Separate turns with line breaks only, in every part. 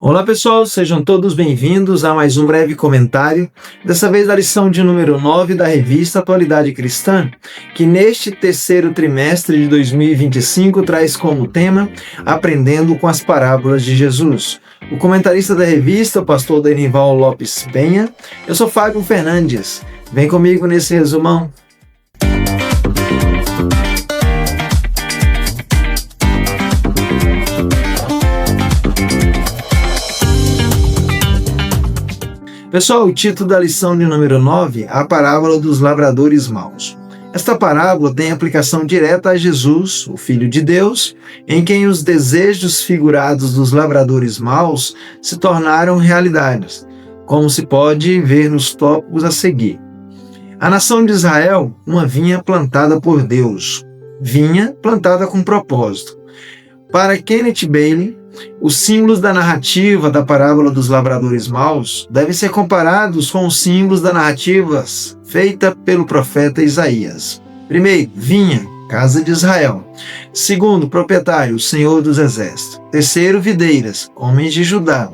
Olá pessoal, sejam todos bem-vindos a mais um breve comentário, dessa vez da lição de número 9 da revista Atualidade Cristã, que neste terceiro trimestre de 2025 traz como tema Aprendendo com as Parábolas de Jesus. O comentarista da revista, o pastor Denival Lopes Penha, eu sou Fábio Fernandes. Vem comigo nesse resumão. Pessoal, o título da lição de número 9, a parábola dos lavradores maus. Esta parábola tem aplicação direta a Jesus, o Filho de Deus, em quem os desejos figurados dos lavradores maus se tornaram realidades, como se pode ver nos tópicos a seguir. A nação de Israel, uma vinha plantada por Deus, vinha plantada com propósito. Para Kenneth Bailey, os símbolos da narrativa da parábola dos lavradores maus devem ser comparados com os símbolos da narrativa feita pelo profeta Isaías. Primeiro, vinha, casa de Israel. Segundo, proprietário, Senhor dos Exércitos. Terceiro, videiras, homens de Judá.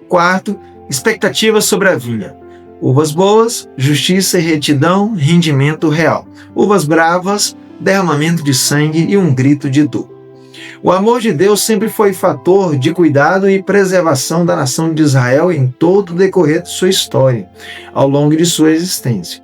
Quarto, expectativas sobre a vinha. Uvas boas, justiça e retidão, rendimento real. Uvas bravas, derramamento de sangue e um grito de dor. O amor de Deus sempre foi fator de cuidado e preservação da nação de Israel em todo o decorrer de sua história, ao longo de sua existência.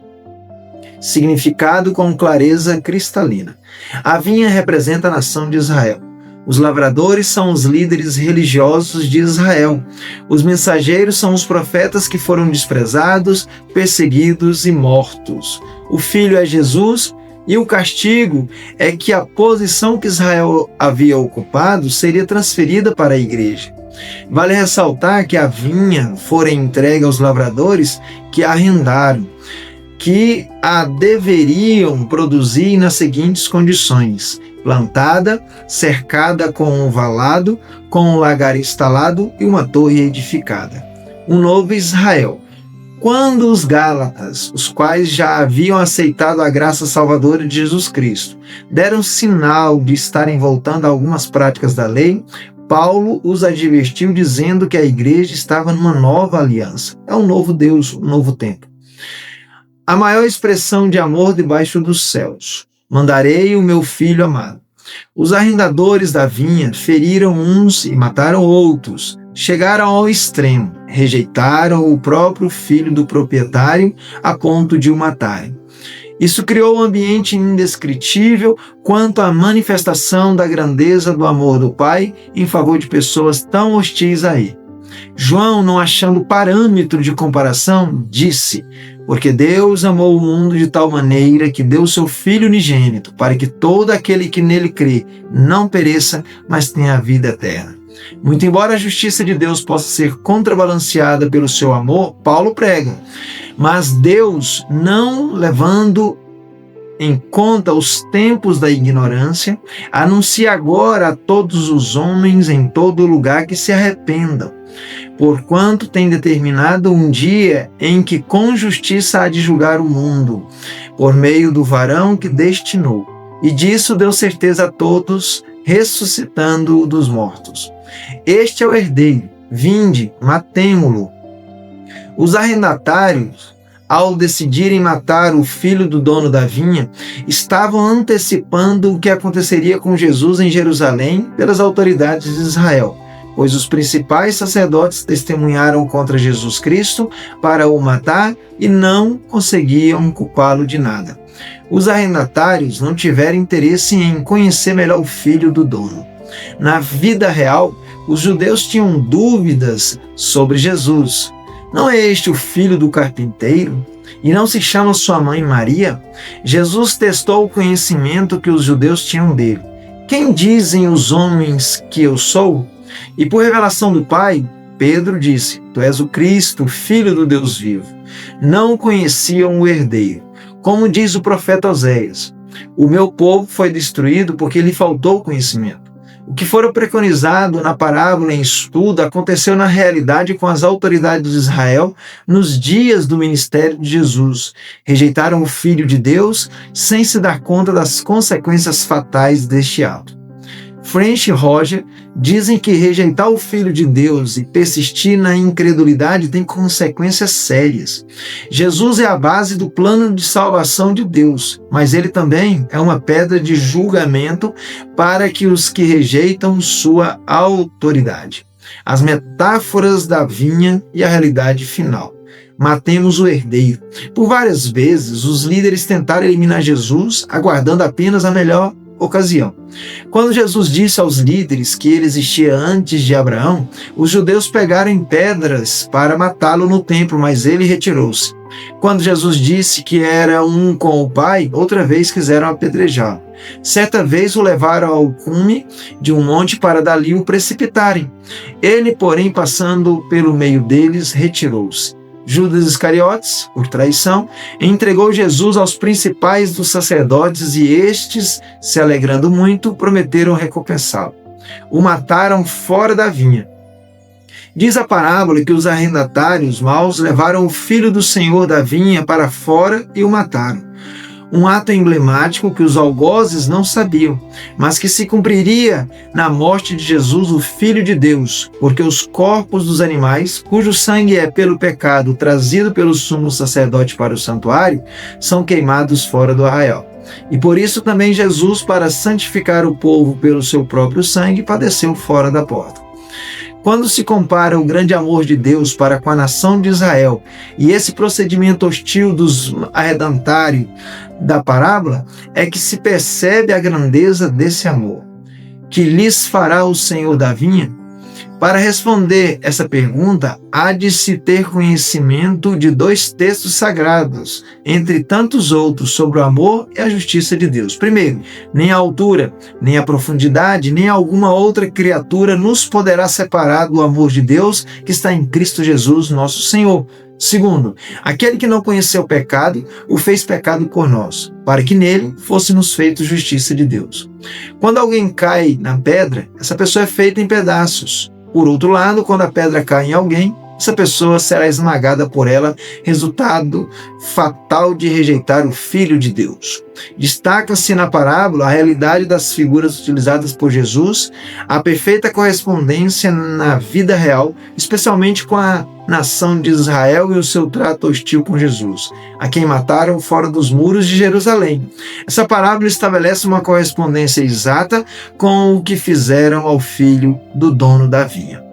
Significado com clareza cristalina. A vinha representa a nação de Israel. Os lavradores são os líderes religiosos de Israel. Os mensageiros são os profetas que foram desprezados, perseguidos e mortos. O Filho é Jesus. E o castigo é que a posição que Israel havia ocupado seria transferida para a igreja. Vale ressaltar que a vinha fora entregue aos lavradores que a arrendaram, que a deveriam produzir nas seguintes condições: plantada, cercada com um valado, com um lagar instalado e uma torre edificada. Um novo Israel. Quando os Gálatas, os quais já haviam aceitado a graça salvadora de Jesus Cristo, deram sinal de estarem voltando a algumas práticas da lei, Paulo os advertiu dizendo que a igreja estava numa nova aliança. É um novo Deus, um novo tempo. A maior expressão de amor debaixo dos céus. Mandarei o meu filho amado. Os arrendadores da vinha feriram uns e mataram outros. Chegaram ao extremo, rejeitaram o próprio filho do proprietário a ponto de o matarem. Isso criou um ambiente indescritível quanto à manifestação da grandeza do amor do Pai em favor de pessoas tão hostis a ele. João, não achando parâmetro de comparação, disse: porque Deus amou o mundo de tal maneira que deu o seu Filho unigênito, para que todo aquele que nele crê não pereça, mas tenha a vida eterna. Muito embora a justiça de Deus possa ser contrabalanceada pelo seu amor, Paulo prega, mas Deus, não levando em conta os tempos da ignorância, anuncia agora a todos os homens em todo lugar que se arrependam, porquanto tem determinado um dia em que com justiça há de julgar o mundo, por meio do varão que destinou, e disso deu certeza a todos, ressuscitando-o dos mortos. Este é o herdeiro, vinde, matemo-lo. Os arrendatários, ao decidirem matar o filho do dono da vinha, estavam antecipando o que aconteceria com Jesus em Jerusalém pelas autoridades de Israel, pois os principais sacerdotes testemunharam contra Jesus Cristo para o matar e não conseguiam culpá-lo de nada. Os arrendatários não tiveram interesse em conhecer melhor o filho do dono. Na vida real, os judeus tinham dúvidas sobre Jesus. Não é este o filho do carpinteiro? E não se chama sua mãe Maria? Jesus testou o conhecimento que os judeus tinham dele. Quem dizem os homens que eu sou? E por revelação do Pai, Pedro disse: tu és o Cristo, filho do Deus vivo. Não conheciam o herdeiro. Como diz o profeta Oséias: o meu povo foi destruído porque lhe faltou conhecimento. O que fora preconizado na parábola em estudo aconteceu na realidade com as autoridades de Israel nos dias do ministério de Jesus. Rejeitaram o Filho de Deus sem se dar conta das consequências fatais deste ato. French e Roger dizem que rejeitar o Filho de Deus e persistir na incredulidade tem consequências sérias. Jesus é a base do plano de salvação de Deus, mas ele também é uma pedra de julgamento para que os que rejeitam sua autoridade. As metáforas da vinha e a realidade final. Matemos o herdeiro. Por várias vezes, os líderes tentaram eliminar Jesus, aguardando apenas a melhor ocasião. Quando Jesus disse aos líderes que ele existia antes de Abraão, os judeus pegaram em pedras para matá-lo no templo, mas ele retirou-se. Quando Jesus disse que era um com o Pai, outra vez quiseram apedrejá-lo. Certa vez o levaram ao cume de um monte para dali o precipitarem. Ele, porém, passando pelo meio deles, retirou-se. Judas Iscariotes, por traição, entregou Jesus aos principais dos sacerdotes e estes, se alegrando muito, prometeram recompensá-lo. O mataram fora da vinha. Diz a parábola que os arrendatários maus levaram o filho do senhor da vinha para fora e o mataram. Um ato emblemático que os algozes não sabiam, mas que se cumpriria na morte de Jesus, o Filho de Deus, porque os corpos dos animais, cujo sangue é pelo pecado trazido pelo sumo sacerdote para o santuário, são queimados fora do arraial. E por isso também Jesus, para santificar o povo pelo seu próprio sangue, padeceu fora da porta. Quando se compara o grande amor de Deus para com a nação de Israel e esse procedimento hostil dos arrendatários da parábola, é que se percebe a grandeza desse amor. Que lhes fará o Senhor da vinha? Para responder essa pergunta, há de se ter conhecimento de dois textos sagrados, entre tantos outros, sobre o amor e a justiça de Deus. Primeiro, nem a altura, nem a profundidade, nem alguma outra criatura nos poderá separar do amor de Deus que está em Cristo Jesus, nosso Senhor. Segundo, aquele que não conheceu o pecado, o fez pecado por nós, para que nele fôssemos feitos justiça de Deus. Quando alguém cai na pedra, essa pessoa é feita em pedaços. Por outro lado, quando a pedra cai em alguém, essa pessoa será esmagada por ela, resultado fatal de rejeitar o Filho de Deus. Destaca-se na parábola a realidade das figuras utilizadas por Jesus, a perfeita correspondência na vida real, especialmente com a nação de Israel e o seu trato hostil com Jesus, a quem mataram fora dos muros de Jerusalém. Essa parábola estabelece uma correspondência exata com o que fizeram ao filho do dono da vinha.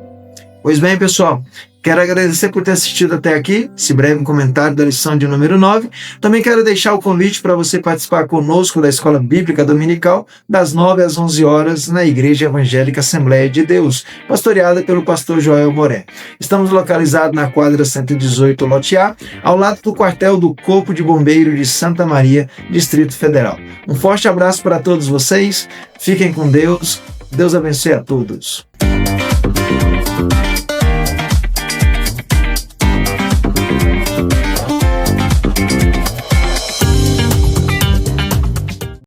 Pois bem, pessoal, quero agradecer por ter assistido até aqui, esse breve comentário da lição de número 9. Também quero deixar o convite para você participar conosco da Escola Bíblica Dominical, das 9 às 11 horas, na Igreja Evangélica Assembleia de Deus, pastoreada pelo pastor Joel Moré. Estamos localizados na quadra 118, lote A, ao lado do quartel do Corpo de Bombeiro de Santa Maria, Distrito Federal. Um forte abraço para todos vocês, fiquem com Deus, Deus abençoe a todos.